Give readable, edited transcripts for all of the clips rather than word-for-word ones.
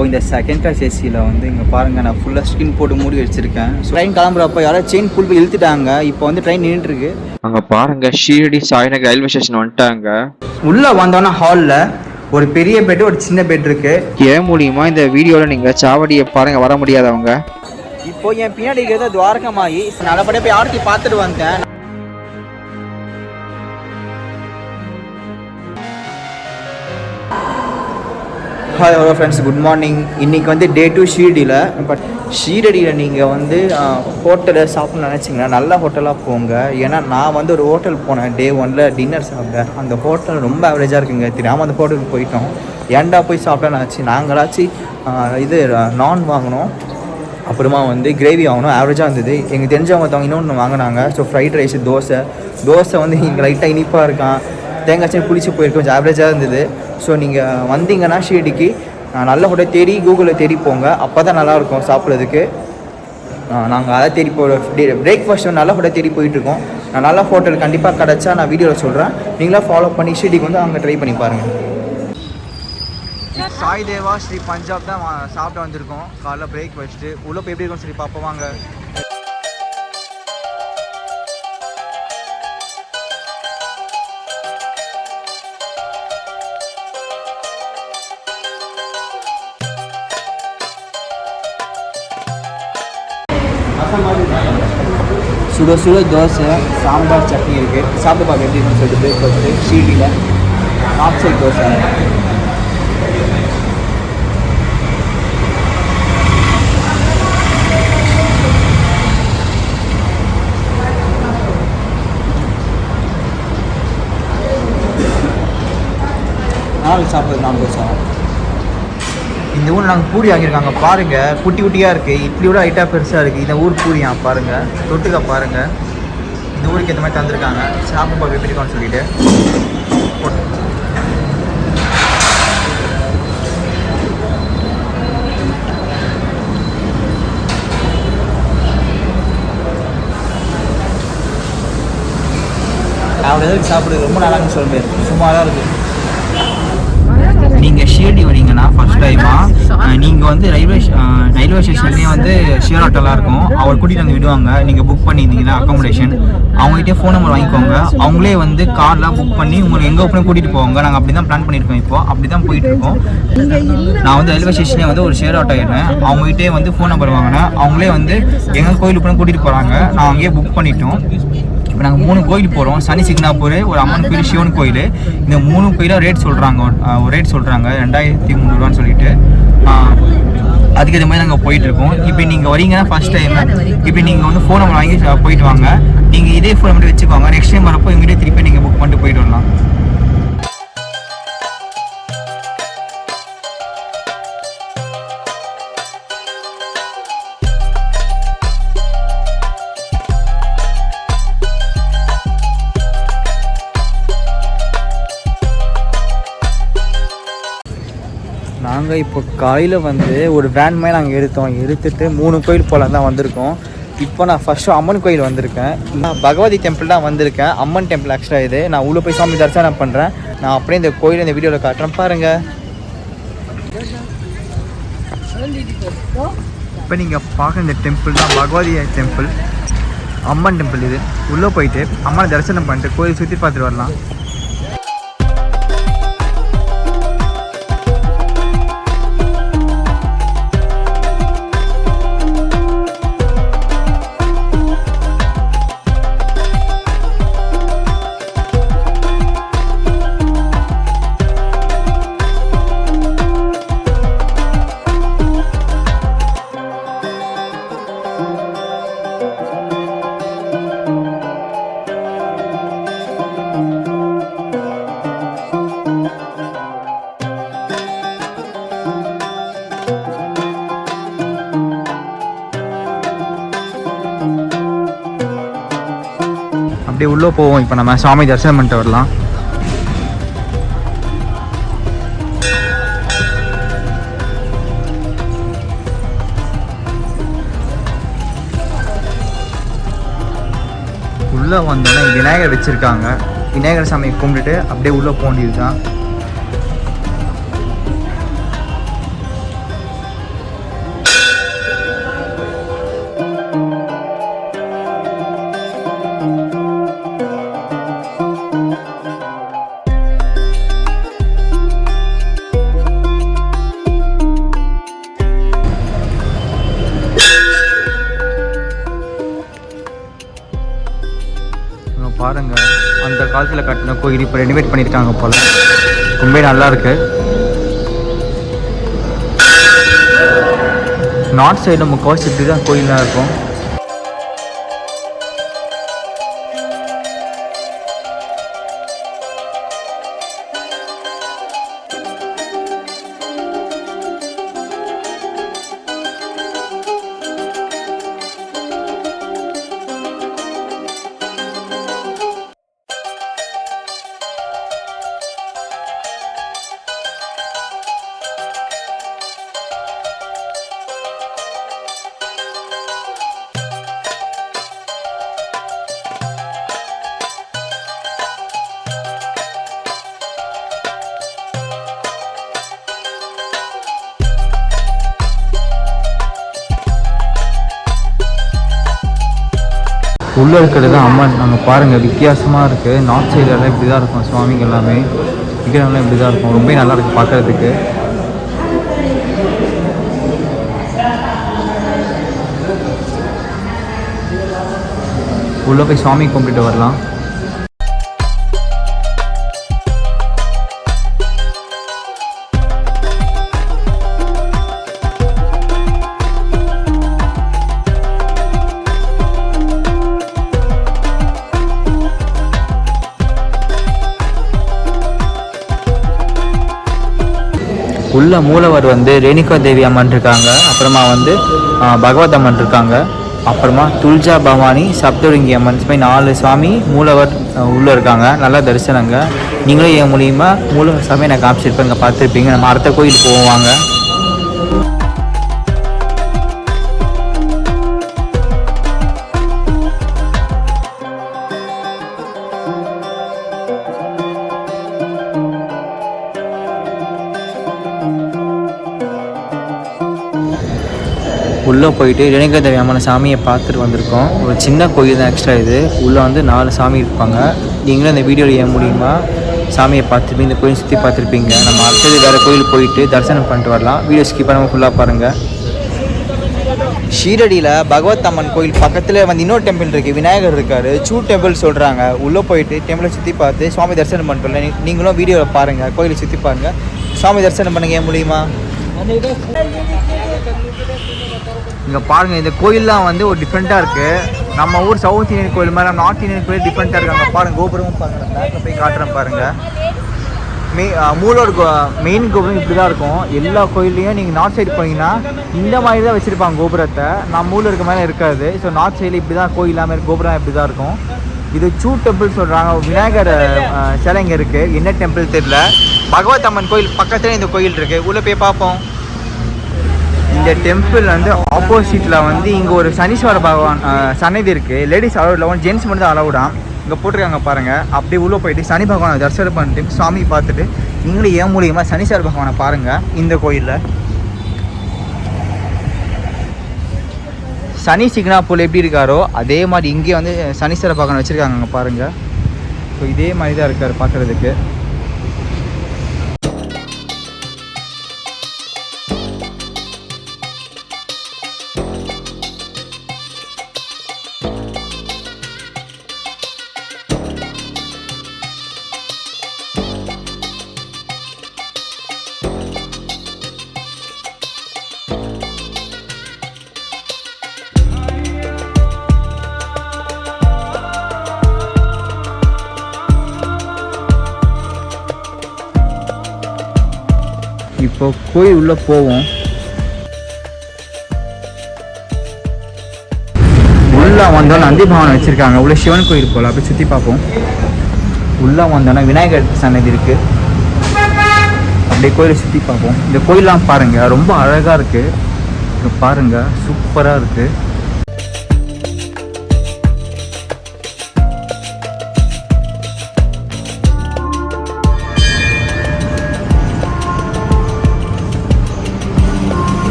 இப்போது இந்த second class ஏசியில் வந்து இங்கே பாருங்கள், நான் ஃபுல்லாக ஸ்கின் போட்டு மூடி வச்சுருக்கேன். ஸோ ட்ரெயின் கிளம்புறப்போ யாராவது செயின் புல் போய் இழுத்துட்டாங்க. இப்போ வந்து ட்ரெயின் நின்றுட்டுருக்கு. அங்கே பாருங்கள், ஷீரடி சாய்நகர் ரயில்வே ஸ்டேஷன் வந்துட்டாங்க. உள்ளே வந்தோன்னா ஹாலில் ஒரு பெரிய பெட்டு, ஒரு சின்ன பெட் இருக்குது. ஏன் மூலியமா இந்த வீடியோவில் நீங்கள் சாவடியை பாருங்கள், வர முடியாதவங்க. இப்போ என் பின்னாடி இருக்கிறத துவாரகமாயி நல்லபடியாக போய் ஆர்த்தி பார்த்துட்டு வந்தேன். Hi hello friends, good morning. இன்றைக்கி வந்து டே 2 ஷீரடியில். பட் ஷீரடியில் நீங்கள் வந்து ஹோட்டலில் சாப்பிட்ணுன்னு நினச்சிங்கன்னா நல்ல ஹோட்டலாக போங்க. ஏன்னா நான் வந்து ஒரு ஹோட்டல் போனேன் டே 1 டின்னர் சாப்பிட்டேன். அந்த ஹோட்டல் ரொம்ப ஆவரேஜாக இருக்குங்க. தெரியாமல் அந்த ஹோட்டலுக்கு போயிட்டோம். ஏன்டா போய் சாப்பிட்டேன்னு ஆச்சு. நாங்களாச்சும் இது நான் வாங்கினோம், அப்புறமா வந்து கிரேவி வாங்கணும். ஆவரேஜாக இருந்தது. எங்கள் தெரிஞ்சவங்க ஒருத்தவங்க இன்னொன்று வாங்கினாங்க. ஸோ ஃப்ரைட் ரைஸு, தோசை வந்து இங்கே லைட்டாக இனிப்பாக இருக்கான், தேங்காய் சட்னி புளிச்சு போயிருக்கு, கொஞ்சம் ஆவரேஜாக இருந்தது. ஸோ நீங்கள் வந்தீங்கன்னா ஷீரடிக்கு நல்ல ஹோட்டல் தேடி கூகுளில் தேடி போங்க. அப்போ தான் நல்லாயிருக்கும் சாப்பிட்றதுக்கு. நாங்கள் அதை தேடி பிரேக்ஃபாஸ்ட் நல்ல ஹோட்டல் தேடி போயிட்டுருக்கோம். நான் நல்ல ஹோட்டல் கண்டிப்பாக கிடச்சா நான் வீடியோவில் சொல்கிறேன். நீங்களாம் ஃபாலோ பண்ணி ஷீரடிக்கு வந்து அங்கே ட்ரை பண்ணி பாருங்கள். சாய் தேவா ஸ்ரீ பஞ்சாப் தான் சாப்பிட்டு வந்திருக்கோம். காலைல பிரேக்ஃபாஸ்ட்டு உள்ளே போய் எப்படி இருக்கும்னு சொல்லி பார்ப்போம் வாங்க. சுட சுட தோசை, சாம்பார், சட்னி இருக்குது. சாப்பிட்டு பார்க்க எப்படி இருக்குன்னு சொல்லிட்டு பிரேக்ஃபாஸ்ட்டு ஷீரடியில் நார்த் சைட் தோசை. சாப்பிட்றது நான் தோசை. இந்த ஊர் நாங்கள் பூரி வாங்கியிருக்காங்க பாருங்கள், குட்டி குட்டியாக இருக்குது. இட்லியோட ஐட்டாக பெருசாக இருக்குது. இந்த ஊர் பூரியா பாருங்கள், தொட்டுக்க பாருங்கள். இந்த ஊருக்கு இந்த மாதிரி தந்துருக்காங்க. சாப்பிட்டு பார்க்க எப்படி இருக்கான்னு சொல்லிட்டு அவ்வளோ எதுக்கு சாப்பிடுறது ரொம்ப நல்லான்னு சொல்ல முடியாது, சும்மா தான் இருக்குது. நீங்கள் ஷீரடி வரீங்கன்னா ஃபஸ்ட் டைமாக நீங்கள் வந்து ரயில்வே ஸ்டேஷன்லேயே வந்து ஷேர் ஆட்டோலாம் இருக்கும். அவர் கூட்டிகிட்டு வந்து விடுவாங்க. நீங்கள் புக் பண்ணியிருந்தீங்கன்னா அக்காமடேஷன் அவங்ககிட்டே ஃபோன் நம்பர் வாங்கிக்கோங்க. அவங்களே வந்து கார்லாம் புக் பண்ணி உங்களுக்கு எங்கே ஓப்பனே கூட்டிகிட்டு போவாங்க. நாங்கள் அப்படி தான் பிளான் பண்ணியிருக்கோம். இப்போது அப்படி தான் போயிட்டுருக்கோம். நான் வந்து ரயில்வே ஸ்டேஷனே வந்து ஒரு ஷேர் ஆட்டோ ஏறினேன். அவங்ககிட்டே வந்து ஃபோன் நம்பர் வாங்கினேன். அவங்களே வந்து எங்கள் கோயிலுக்கு போய் கூட்டிகிட்டு போகிறாங்க. நான் அங்கேயே புக் பண்ணிட்டோம். இப்போ நாங்கள் 3 கோயில் போகிறோம். சனி சிக்னாப்பூர், ஒரு அம்மன் கோயில், சிவன் கோயில். இந்த 3 கோயிலாக ரேட் சொல்கிறாங்க. ஒரு ரேட் சொல்கிறாங்க 2300 சொல்லிட்டு. அதுக்கேற்ற மாதிரி நாங்கள் போயிட்டுருக்கோம். இப்போ நீங்கள் வரீங்கன்னா ஃபஸ்ட் டைம் இப்போ நீங்கள் வந்து ஃபோன் நம்பர் வாங்கி போயிட்டு வாங்க. நீங்கள் இதே ஃபோன் மட்டும் வச்சுக்கோங்க. நெக்ஸ்ட் டைம் வரப்போ எங்கிட்டே திருப்பி நீங்கள் புக் பண்ணிட்டு போயிட்டு வரலாம். நாங்கள் இப்போ காலையில் வந்து ஒரு வேன் மாதிரி நாங்கள் எடுத்துட்டு 3 கோயில் போல தான் வந்திருக்கோம். இப்போ நான் ஃபஸ்ட்டு அம்மன் கோயில் வந்திருக்கேன். நான் பகவதி டெம்பிள் தான் வந்திருக்கேன். அம்மன் டெம்பிள் ஆக்சுவலாக இது. நான் உள்ளே போய் சாமி தரிசனம் பண்ணுறேன். நான் அப்படியே இந்த கோயில் இந்த வீடியோவில் காட்டுறேன் பாருங்கள். இப்போ நீங்கள் பார்க்க இந்த டெம்பிள் தான் பகவதி டெம்பிள், அம்மன் டெம்பிள். இது உள்ளே போயிட்டு அம்மனை தரிசனம் பண்ணிட்டு கோயில் சுற்றி பார்த்துட்டு வரலாம். அப்படியே உள்ளே போவோம். இப்போ நம்ம சாமி தரிசனம் பண்ணிட்டு வரலாம். உள்ளே வந்தோடனே விநாயகர் வச்சுருக்காங்க. விநாயகர் சாமி கும்பிட்டுட்டு அப்படியே உள்ளே போக வேண்டியது தான். காலத்தில் கட்டின கோயில் இப்போ ரெனிவேட் பண்ணியிருக்காங்க போல். ரொம்ப நல்லா இருக்கு. நார்த் சைடு நம்ம கோயில் இப்படி தான் கோயிலாக இருக்கும். உள்ளே இருக்கிறது தான் அம்மன். நாங்கள் பாருங்கள் வித்தியாசமாக இருக்குது. நார்த் சைடெல்லாம் இப்படி தான் இருக்கும். சுவாமிங்க எல்லாமே விக்கிரகம்லாம் இப்படி தான் இருக்கும். ரொம்ப நல்லா இருக்குது பார்க்குறதுக்கு. உள்ளே போய் சுவாமி கும்பிட்டுட்டு வரலாம். உள்ள மூலவர் வந்து ரேணுகா தேவி அம்மன் இருக்காங்க. அப்புறமா வந்து பகவத் அம்மன் இருக்காங்க. அப்புறமா துல்ஜா பவானி சப்தரிங்கி அம்மன் 4 சாமி மூலவர் உள்ளே இருக்காங்க. நல்லா தரிசனங்க. நீங்களும் என் மூலியமாக மூலவர் சாமி நான் காமிச்சிருப்பேன், இங்கே பார்த்துருப்பீங்க. நம்ம அடுத்த கோயில் போவாங்க. உள்ளே போயிட்டு ரேணுகா தேவி அம்மன் சாமியை பார்த்துட்டு வந்திருக்கோம். ஒரு சின்ன கோயில் தான் எக்ஸ்ட்ரா இது. உள்ளே வந்து 4 சாமி இருப்பாங்க. நீங்களும் இந்த வீடியோவில் ஏன் மூலியமா சாமியை பார்த்துருப்பீங்க, இந்த கோயில் சுற்றி பார்த்துருப்பீங்க. நம்ம அடுத்தது வேறு கோயில் போயிட்டு தரிசனம் பண்ணிட்டு வரலாம். வீடியோ ஸ்கிப் பண்ணாமல் ஃபுல்லாக பாருங்கள். ஷீரடியில் பகவத் அம்மன் கோயில் பக்கத்தில் வந்து இன்னொரு டெம்பிள் இருக்குது, விநாயகர் இருக்கார். டெம்பிள் சொல்கிறாங்க. உள்ளே போயிட்டு டெம்பிளை சுற்றி பார்த்து சுவாமி தரிசனம் பண்ணிட்டு வரலாம். நீங்களும் வீடியோவில் பாருங்கள், கோயிலை சுற்றி பாருங்கள், சுவாமி தரிசனம் பண்ணுங்க ஏன் மூலியமா. இங்கே பாருங்கள், இந்த கோயிலெலாம் வந்து ஒரு டிஃப்ரெண்ட்டாக இருக்குது. நம்ம ஊர் சவுத் இந்தியன் கோயில் மாதிரி நார்த் இந்தியன் கோயில் டிஃப்ரெண்ட்டாக இருக்காங்க. பாருங்கள், கோபுரமும் பாருங்கள். பேக்கில் போய் காட்டுறேன் பாருங்கள். மூலோட மெயின் கோபுரம் இப்படி தான் இருக்கும். எல்லா கோயில்லையும் நீங்கள் நார்த் சைடு போனீங்கன்னா இந்த மாதிரி தான் வச்சுருப்பாங்க கோபுரத்தை. நம்ம ஊரில் இருக்க மாதிரி இருக்காது. ஸோ நார்த் சைடில் இப்படி தான் கோயில் மாதிரி கோபுரம் இப்படி தான் இருக்கும். இது டெம்பிள் சொல்கிறாங்க. விநாயகர் சிலை இங்கே இருக்குது. என்ன டெம்பிள் தெரியல. பகவத் அம்மன் கோயில் பக்கத்தில் இந்த கோயில் இருக்குது. உள்ளே போய் பார்ப்போம். இந்த டெம்பிள் வந்து ஆப்போசிட்டில் வந்து இங்கே ஒரு சனீஸ்வர பகவான் சன்னதி இருக்குது. லேடிஸ் அலவுட் இல்லை, ஜென்ட்ஸ் மட்டும் தான் அலவுடான். இங்கே போட்டிருக்காங்க பாருங்கள். அப்படியே உள்ளே போயிட்டு சனி பகவானை தரிசனம் பண்ணிட்டு சாமி பார்த்துட்டு நீங்களும் ஏன் மூலியமாக சனீஸ்வர பகவானை பாருங்கள். இந்த கோயிலில் சனி சிக்னாப்பூல் எப்படி இருக்காரோ அதே மாதிரி இங்கே வந்து சனீஸ்வர பகவான் வச்சுருக்காங்க. அங்கே பாருங்கள். ஸோ இதே மாதிரி தான் இருக்கார் பார்க்குறதுக்கு. இப்போ கோயில் உள்ளே போவோம். உள்ளே வந்தோன்னா நந்தி பகவான் வச்சுருக்காங்க. உள்ள சிவன் கோயில் போல் அப்படி சுற்றி பார்ப்போம். உள்ளே வந்தோன்னா விநாயகர் சன்னதி இருக்குது. அப்படியே கோயிலை சுற்றி பார்ப்போம். இந்த கோயிலெலாம் பாருங்கள், ரொம்ப அழகாக இருக்குது. இங்கே பாருங்கள், சூப்பராக இருக்குது.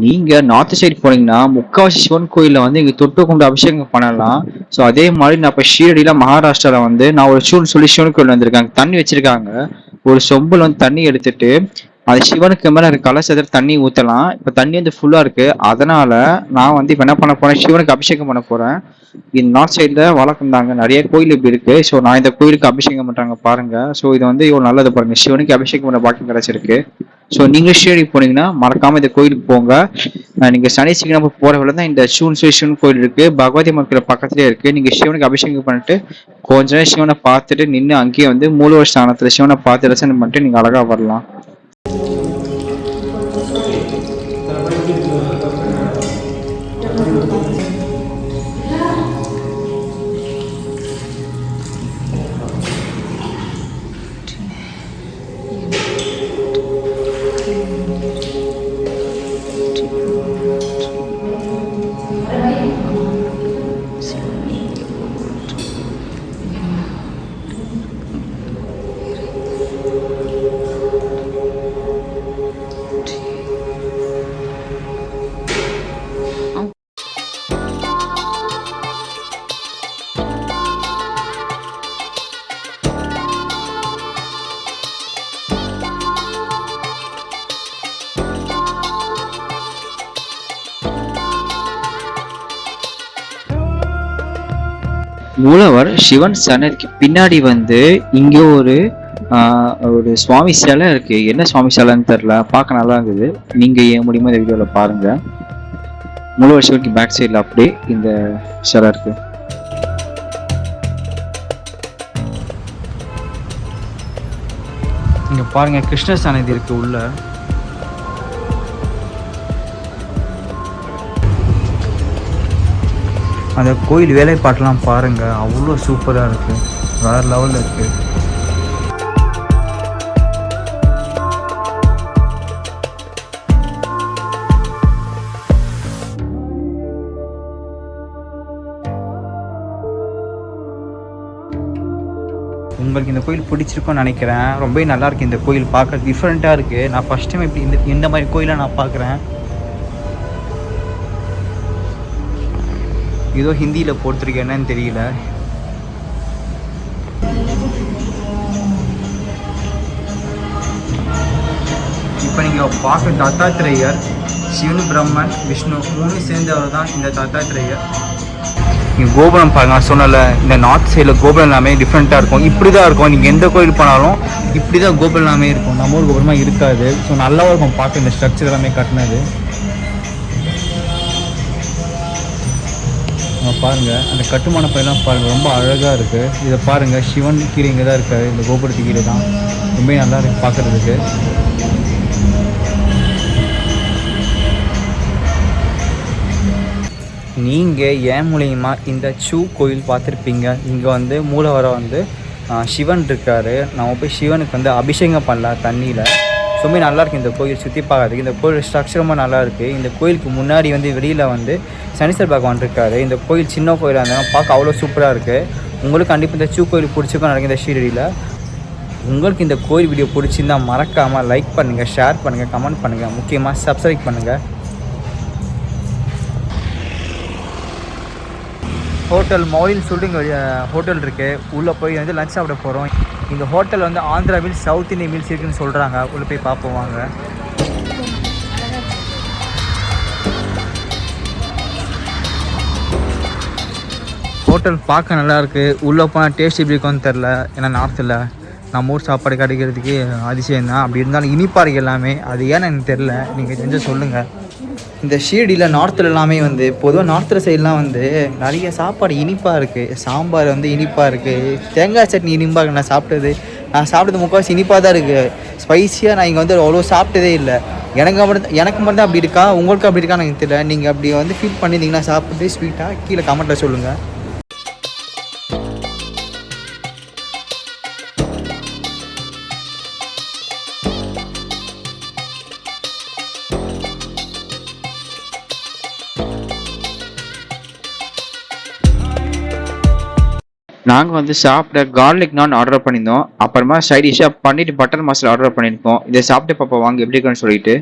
நீங்க நார்த் சைடு போனீங்கன்னா முக்காவாசி சிவன் கோயில்ல வந்து இங்க தொட்டு கொண்டு அபிஷேகம் பண்ணலாம். ஸோ அதே மாதிரி நான் இப்ப ஷீரடியில மகாராஷ்டிரால வந்து நான் ஒரு சொல்லி சிவன் கோயில் வந்திருக்காங்க, தண்ணி வச்சிருக்காங்க. ஒரு சொம்புல வந்து தண்ணி எடுத்துட்டு அது சிவனுக்கு மேல இருக்க கலசத்துல தண்ணி ஊத்தலாம். இப்ப தண்ணி வந்து ஃபுல்லா இருக்கு, அதனால நான் வந்து இப்ப என்ன பண்ண போறேன், சிவனுக்கு அபிஷேகம் பண்ண போறேன். இந்த நார்த் சைட்ல வழக்கம் தாங்க, நிறைய கோயில் இப்படி இருக்கு. ஸோ நான் இந்த கோயிலுக்கு அபிஷேகம் பண்றாங்க பாருங்க. ஸோ இது வந்து இவ்வளவு நல்லது பாருங்க, சிவனுக்கு அபிஷேகம் பண்ண பாக்கியம் கிடைச்சிருக்கு. ஸோ நீங்க ஷீரடி போனீங்கன்னா மறக்காம இந்த கோயிலுக்கு போங்க. நீங்க சனி சிக்னம் போற வேலை தான் இந்த சிவன் கோயில் இருக்கு, பகவதி மக்கள் பக்கத்துலயே இருக்கு. நீங்க சிவனுக்கு அபிஷேகம் பண்ணிட்டு கொஞ்ச நேரம் சிவனை பார்த்துட்டு நின்று அங்கேயே வந்து மூலவர் ஸ்தானத்துல சிவனை பார்த்து ரசனை பண்ணிட்டு நீங்க அழகா வரலாம். மூலவர் சிவன் சன்னதிக்கு பின்னாடி வந்து இங்க ஒரு சுவாமி சிலை இருக்கு. என்ன சுவாமி சிலைன்னு தெரியல, பார்க்க நல்லா இருந்தது. நீங்க ஏன் முடியுமோ இந்த வீடியோல பாருங்க. மூலவர் சிவனுக்கு பேக் சைட்ல அப்படியே இந்த சிலை இருக்கு. இங்க பாருங்க, கிருஷ்ண சன்னதி இருக்கு உள்ள. அந்த கோயில் வேலைப்பாட்டெல்லாம் பாருங்க, அவ்வளோ சூப்பராக இருக்கு, வேற லெவலில் இருக்கு. உங்களுக்கு இந்த கோயில் பிடிச்சிருக்கும்னு நினைக்கிறேன். ரொம்பவே நல்லா இருக்கு இந்த கோயில், பார்க்க டிஃப்ரெண்ட்டாக இருக்கு. நான் ஃபர்ஸ்ட் டைம் இப்படி இந்த மாதிரி கோயிலை நான் பார்க்குறேன். ஏதோ ஹிந்தியில் போட்டிருக்கேன்னு தெரியல. இப்போ நீங்கள் பார்க்க தத்தாத்திரேயர், சிவன் பிரம்மன் விஷ்ணு மூணு சேர்ந்தவர் தான் இந்த தத்தாத்திரேயர். இங்கே கோபுரம் பாருங்க, நான் சொன்னல இந்த நார்த் சைடில் கோபுரம் எல்லாமே டிஃப்ரெண்ட்டாக இருக்கும். இப்படி தான் இருக்கும், நீங்கள் எந்த கோயில் போனாலும் இப்படி தான் கோபுரம் எல்லாமே இருக்கும், நம்ம ஊர் கோபுரமாக இருக்காது. ஸோ நல்லா இருக்கும் பார்க்க இந்த ஸ்ட்ரக்சர் எல்லாமே கட்டினது. பாருங்கள் அந்த கட்டுமான பயிலாம் பாருங்கள், ரொம்ப அழகாக இருக்குது. இதை பாருங்கள், சிவன் கீழே இங்கே தான் இருக்காது, இந்த கோபுரத்து கீழே தான். ரொம்ப நல்லா இருக்குது பார்க்குறதுக்கு. நீங்கள் ஏன் மூலியமா இந்த கோயில் பார்த்துருப்பீங்க. இங்கே வந்து மூலவரம் வந்து சிவன் இருக்கார். நம்ம போய் சிவனுக்கு வந்து அபிஷேகம் பண்ணலாம் தண்ணியில். ரொம்ப நல்லாயிருக்கு இந்த கோயில் சுற்றி பார்க்கறதுக்கு. இந்த கோயில் ஸ்ட்ரக்சர் ரொம்ப நல்லாயிருக்கு. இந்த கோயிலுக்கு முன்னாடி வந்து வெளியில் வந்து சனீஸ்வர பகவான் இருக்கார். இந்த கோயில் சின்ன கோயிலாக இருந்தாலும் பார்க்க அவ்வளோ சூப்பராக இருக்குது. உங்களுக்கு கண்டிப்பாக இந்த கோயில் பிடிச்சிருக்கும் நடக்கும் இந்த ஷீரடியில். உங்களுக்கு இந்த கோயில் வீடியோ பிடிச்சிருந்தா மறக்காமல் லைக் பண்ணுங்கள், ஷேர் பண்ணுங்கள், கமெண்ட் பண்ணுங்கள், முக்கியமாக சப்ஸ்கிரைப் பண்ணுங்கள். ஹோட்டல் மௌலின்னு சொல்லிட்டு இங்கே ஹோட்டல் இருக்குது. உள்ளே போய் வந்து லஞ்ச் சாப்பிட போகிறோம். இந்த ஹோட்டல் வந்து Andhra meals, south Indian meals இருக்குதுன்னு சொல்கிறாங்க. உள்ளே போய் பார்ப்போம் வாங்க. ஹோட்டல் பார்க்க நல்லாயிருக்கு. உள்ளே போனால் டேஸ்ட் எப்படி இருக்கும்னு தெரில, ஏன்னா நார்த்தில் நம்ம ஊர் சாப்பாடு கிடைக்கிறதுக்கு அதிசயம் தான். அப்படி இருந்தாலும் இனிப்பாக இருக்குது எல்லாமே. அது ஏன்னு எனக்கு தெரில, நீங்கள் தெரிஞ்சு சொல்லுங்கள். இந்த ஷீரடியில் நார்த்தில் எல்லாமே வந்து பொதுவாக நார்த்தில் சைட்லாம் வந்து நிறைய சாப்பாடு இனிப்பாக இருக்குது. சாம்பார் வந்து இனிப்பாக இருக்குது, தேங்காய் சட்னி இனிப்பாக இருக்குது. நான் சாப்பிட்டது முக்கால்வாசி இனிப்பாக தான் இருக்குது. ஸ்பைஸியாக நான் இங்கே வந்து அவ்வளோ சாப்பிட்டதே இல்லை. எனக்கு மட்டும் தான் அப்படி இருக்கா, உங்களுக்கு அப்படி இருக்கான்னு எனக்கு தெரியல. நீங்கள் அப்படி வந்து ஃபீல் பண்ணியிருந்தீங்கன்னா சாப்பிட்டு ஸ்வீட்டாக கீழே கமெண்ட்டில் சொல்லுங்கள். நாங்கள் வந்து சாப்பிட கார்லிக் நான் ஆர்டர் பண்ணியிருந்தோம். அப்புறமா சைட் டிஷ்ஷாக பண்ணிட்டு பட்டர் மசாலா ஆர்டர் பண்ணியிருக்கோம். இதை சாப்பிட்டு பாப்பா வாங்க எப்படி இருக்குன்னு சொல்லிட்டு.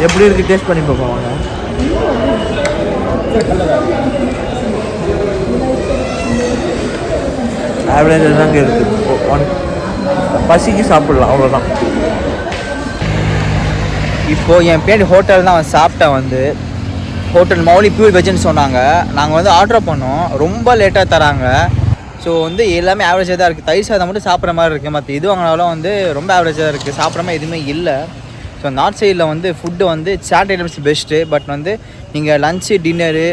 எப்படி இருக்குது டேஸ்ட் பண்ணி பார்ப்போம் வாங்க. ஆவரேஜ் தாங்க இருக்குது. பசிக்கு சாப்பிடலாம் அவ்வளோதான். இப்போது என் பேர் ஹோட்டல் தான் சாப்பிட்டேன். வந்து ஹோட்டல் மௌலி பியூர் வெஜ்ஜுன்னு சொன்னாங்க. நாங்கள் வந்து ஆர்டர் பண்ணோம், ரொம்ப லேட்டாக தராங்க. ஸோ வந்து எல்லாமே ஆவரேஜாக தான் இருக்குது. தயிர் சாதம் மட்டும் சாப்பிட்ற மாதிரி இருக்குது. மற்ற இது வாங்கினாலும் வந்து ரொம்ப ஆவரேஜாக தான் இருக்குது. சாப்பிட்ற மாதிரி எதுவுமே இல்லை. ஸோ நார்த் சைடில் வந்து ஃபுட்டு வந்து சாட் ஐட்டம்ஸ் பெஸ்ட்டு. பட் வந்து நீங்கள் லஞ்சு டின்னரு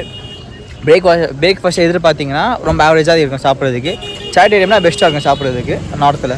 பிரேக்ஃபாஸ்ட் எதிர்பார்த்தீங்கன்னா ரொம்ப ஆவரேஜாக இருக்கும் சாப்பிட்றதுக்கு. சாட் ஐட்டம்னா பெஸ்ட்டாக இருக்கும் சாப்பிட்றதுக்கு நார்த்தில்.